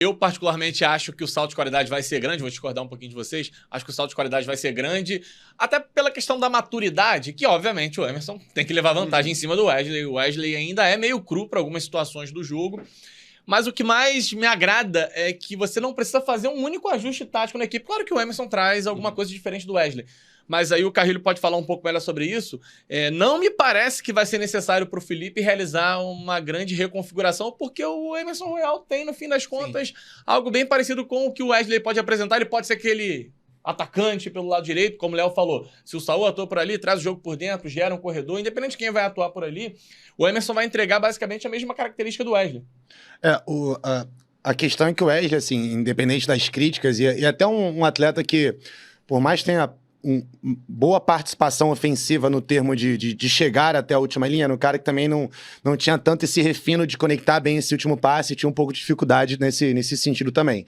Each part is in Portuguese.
Eu, particularmente, acho que o salto de qualidade vai ser grande, vou discordar um pouquinho de vocês, acho que o salto de qualidade vai ser grande, até pela questão da maturidade, que, obviamente, o Emerson tem que levar vantagem em cima do Wesley. O Wesley ainda é meio cru para algumas situações do jogo, mas o que mais me agrada é que você não precisa fazer um único ajuste tático na equipe. Claro que o Emerson traz alguma coisa diferente do Wesley, mas aí o Carrilho pode falar um pouco melhor sobre isso. Não me parece que vai ser necessário para o Felipe realizar uma grande reconfiguração, porque o Emerson Royal tem, no fim das contas, algo bem parecido com o que o Wesley pode apresentar. Ele pode ser aquele atacante pelo lado direito, como o Léo falou. Se o Saul atua por ali, traz o jogo por dentro, gera um corredor, independente de quem vai atuar por ali, o Emerson vai entregar basicamente a mesma característica do Wesley. A questão é que o Wesley, assim, independente das críticas, e até um atleta que, por mais tenha boa participação ofensiva no termo de chegar até a última linha, no cara que também não tinha tanto esse refino de conectar bem esse último passe, tinha um pouco de dificuldade nesse sentido também.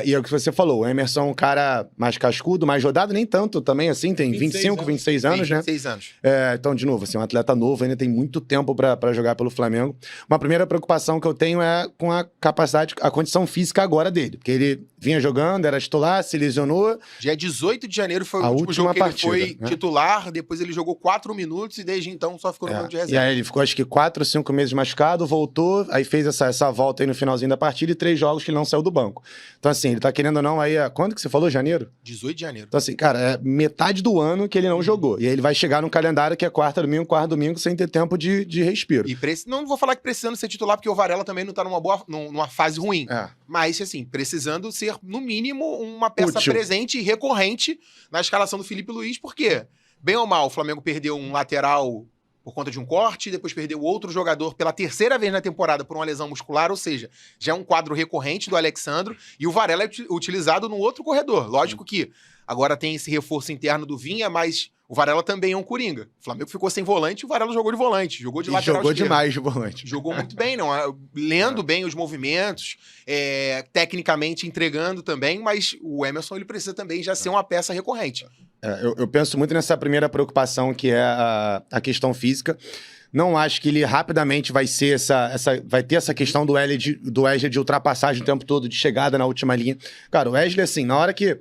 E é o que você falou, o Emerson é um cara mais cascudo, mais rodado, nem tanto também, assim, tem 25, 26 anos, né? 26 anos. Então, de novo, assim, um atleta novo, ainda tem muito tempo para jogar pelo Flamengo. Uma primeira preocupação que eu tenho é com a capacidade, a condição física agora dele, porque ele vinha jogando, era titular, se lesionou. Dia 18 de janeiro foi o último jogo que partida, ele foi titular, depois ele jogou 4 minutos e desde então só ficou no banco de reserva. E aí ele ficou acho que 4 ou 5 meses machucado, voltou, aí fez essa volta aí no finalzinho da partida e 3 jogos que ele não saiu do banco. Então assim, ele tá querendo ou não aí, quando que você falou? Janeiro? 18 de janeiro. Então assim, cara, é metade do ano que ele não jogou. E aí ele vai chegar num calendário que é quarta, domingo, sem ter tempo de respiro. E não vou falar que precisando ser titular, porque o Varela também não tá numa fase ruim. Mas assim, precisando ser, no mínimo, uma peça útil, presente e recorrente na escalação do Felipe Luiz, porque, bem ou mal, o Flamengo perdeu um lateral por conta de um corte, depois perdeu outro jogador pela terceira vez na temporada por uma lesão muscular, ou seja, já é um quadro recorrente do Alexandro, e o Varela é utilizado no outro corredor. Lógico que agora tem esse reforço interno do Vinha, mas o Varela também é um coringa. O Flamengo ficou sem volante, o Varela jogou de volante, jogou de lateral jogou esquerdo. Demais de volante. Jogou muito bem, lendo bem os movimentos, tecnicamente entregando também, mas o Emerson ele precisa também já ser uma peça recorrente. Eu penso muito nessa primeira preocupação, que é a questão física. Não acho que ele rapidamente vai ser vai ter essa questão do Wesley de ultrapassagem o tempo todo, de chegada na última linha. Cara, o Wesley, assim, na hora que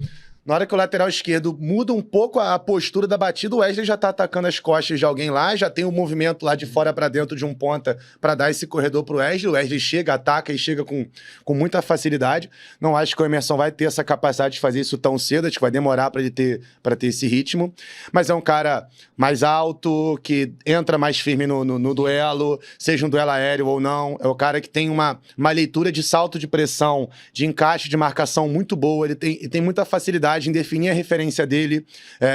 o lateral esquerdo muda um pouco a postura da batida, o Wesley já tá atacando as costas de alguém lá, já tem um movimento lá de fora para dentro de um ponta para dar esse corredor pro Wesley. O Wesley chega, ataca e chega com muita facilidade. Não acho que o Emerson vai ter essa capacidade de fazer isso tão cedo, acho que vai demorar para ele ter esse ritmo. Mas é um cara mais alto, que entra mais firme no duelo, seja um duelo aéreo ou não. É o cara que tem uma leitura de salto de pressão, de encaixe de marcação muito boa, ele tem muita facilidade em definir a referência dele.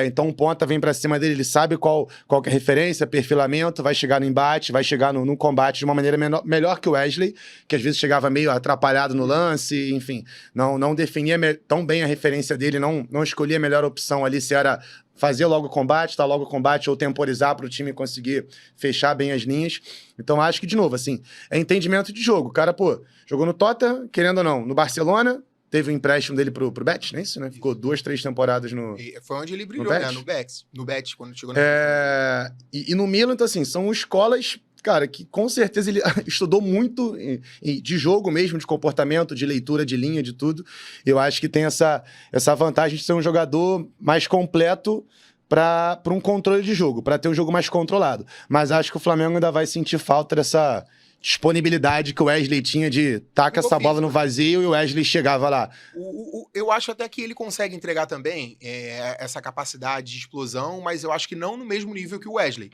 Então um ponta vem pra cima dele, ele sabe qual que é a referência, perfilamento, vai chegar no embate, vai chegar no combate de uma maneira melhor que o Wesley, que às vezes chegava meio atrapalhado no lance, enfim, não definia tão bem a referência dele, não escolhia a melhor opção ali, se era fazer logo o combate, tá logo o combate, ou temporizar para o time conseguir fechar bem as linhas. Então acho que, de novo, assim, é entendimento de jogo. O cara, jogou no Tottenham, querendo ou não, no Barcelona, teve o empréstimo dele pro Betis, não é isso, né? Ficou 2, 3 temporadas no... Foi onde ele brilhou, né? No Betis, quando chegou no... E no Milan, então assim, são escolas, cara, que com certeza ele estudou muito de jogo mesmo, de comportamento, de leitura de linha, de tudo. Eu acho que tem essa vantagem de ser um jogador mais completo para um controle de jogo, para ter um jogo mais controlado. Mas acho que o Flamengo ainda vai sentir falta dessa disponibilidade que o Wesley tinha de taca essa bola no vazio e o Wesley chegava lá. Eu acho até que ele consegue entregar também essa capacidade de explosão, mas eu acho que não no mesmo nível que o Wesley.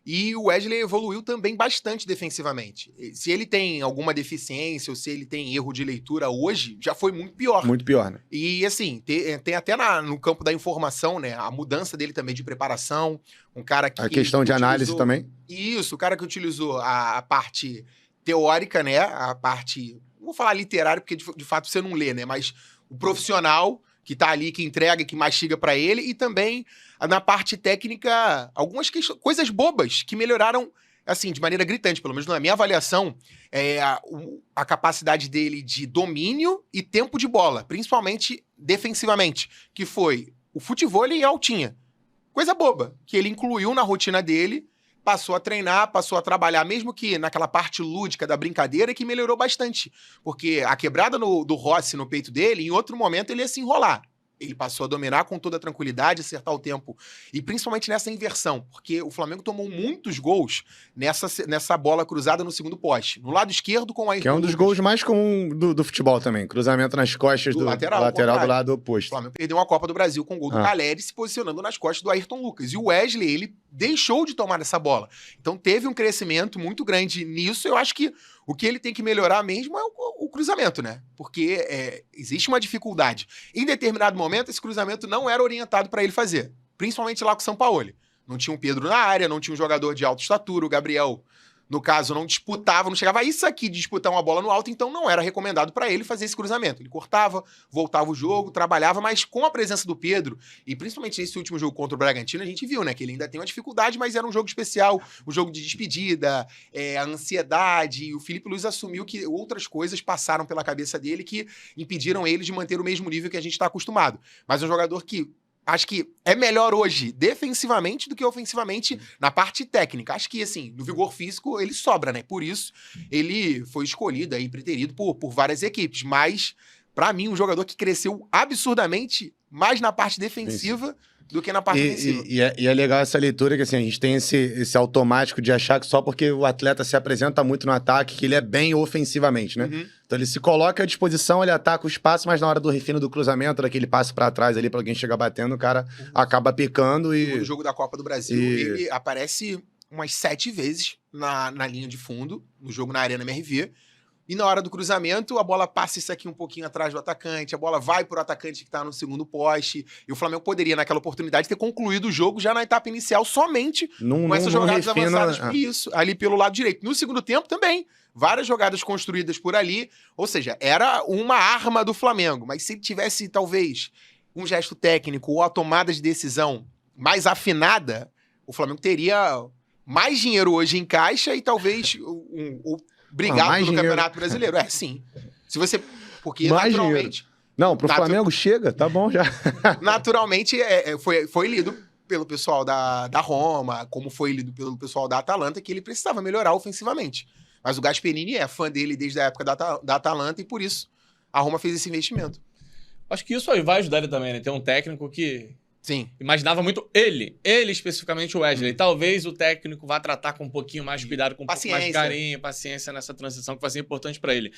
E o Wesley evoluiu também bastante defensivamente. Se ele tem alguma deficiência ou se ele tem erro de leitura hoje, já foi muito pior. Muito pior, né? E assim, tem até no campo da informação, né? A mudança dele também de preparação. Um cara que... A questão de análise também. Isso, o cara que utilizou a parte teórica, né? A parte... Não vou falar literária, porque de fato você não lê, né? Mas o profissional que tá ali, que entrega, que mastiga pra ele, e também na parte técnica, algumas coisas bobas que melhoraram, assim, de maneira gritante, pelo menos na minha avaliação, a capacidade dele de domínio e tempo de bola, principalmente defensivamente, que foi o futevôlei e a altinha. Coisa boba, que ele incluiu na rotina dele passou a treinar, passou a trabalhar, mesmo que naquela parte lúdica da brincadeira, que melhorou bastante. Porque a quebrada do Rossi no peito dele, em outro momento ele ia se enrolar. Ele passou a dominar com toda a tranquilidade, acertar o tempo. E principalmente nessa inversão, porque o Flamengo tomou muitos gols nessa bola cruzada no segundo poste. No lado esquerdo com a Ayrton Que é um dos Lucas. gols mais comuns do futebol também. Cruzamento nas costas do lateral do lado O oposto. Flamengo perdeu uma Copa do Brasil com o gol do Caleri se posicionando nas costas do Ayrton Lucas. E o Wesley, ele deixou de tomar essa bola. Então teve um crescimento muito grande nisso. Eu acho que o que ele tem que melhorar mesmo é o cruzamento, né? Porque existe uma dificuldade. Em determinado momento, esse cruzamento não era orientado para ele fazer. Principalmente lá com o Sampaoli. Não tinha um Pedro na área, não tinha um jogador de alta estatura. O Gabriel, no caso, não disputava, não chegava a isso aqui de disputar uma bola no alto, então não era recomendado para ele fazer esse cruzamento. Ele cortava, voltava o jogo, trabalhava, mas com a presença do Pedro, e principalmente nesse último jogo contra o Bragantino, a gente viu, né, que ele ainda tem uma dificuldade, mas era um jogo especial, um jogo de despedida, a ansiedade, e o Felipe Luiz assumiu que outras coisas passaram pela cabeça dele que impediram ele de manter o mesmo nível que a gente está acostumado. Mas é um jogador que acho que é melhor hoje defensivamente do que ofensivamente na parte técnica. Acho que, assim, no vigor físico ele sobra, né? Por isso ele foi escolhido aí, preterido por várias equipes. Mas, pra mim, um jogador que cresceu absurdamente mais na parte defensiva do que na parte ofensiva. E é legal essa leitura que assim, a gente tem esse automático de achar que só porque o atleta se apresenta muito no ataque que ele é bem ofensivamente, né? Uhum. Então ele se coloca à disposição, ele ataca o espaço, mas na hora do refino do cruzamento, daquele passe pra trás ali pra alguém chegar batendo, o cara acaba picando No jogo da Copa do Brasil, E- ele aparece umas 7 vezes na linha de fundo, no jogo na Arena MRV. E na hora do cruzamento, a bola passa isso aqui um pouquinho atrás do atacante, a bola vai pro atacante que tá no segundo poste. E o Flamengo poderia, naquela oportunidade, ter concluído o jogo já na etapa inicial, somente com essas jogadas avançadas. Isso, ali pelo lado direito. No segundo tempo também, várias jogadas construídas por ali. Ou seja, era uma arma do Flamengo. Mas se tivesse, talvez, um gesto técnico ou a tomada de decisão mais afinada, o Flamengo teria mais dinheiro hoje em caixa e talvez brigado mais pelo dinheiro. Campeonato Brasileiro. Sim. Se você... Porque Mais naturalmente... Não, pro Flamengo chega, tá bom já. Naturalmente, foi lido pelo pessoal da Roma, como foi lido pelo pessoal da Atalanta, que ele precisava melhorar ofensivamente. Mas o Gasperini é fã dele desde a época da Atalanta e por isso a Roma fez esse investimento. Acho que isso aí vai ajudar ele também, né? Ter um técnico que Sim. imaginava muito ele especificamente o Wesley. Talvez o técnico vá tratar com um pouquinho mais de cuidado, com um pouco mais de Paciência. carinho, paciência nessa transição que vai ser importante pra ele.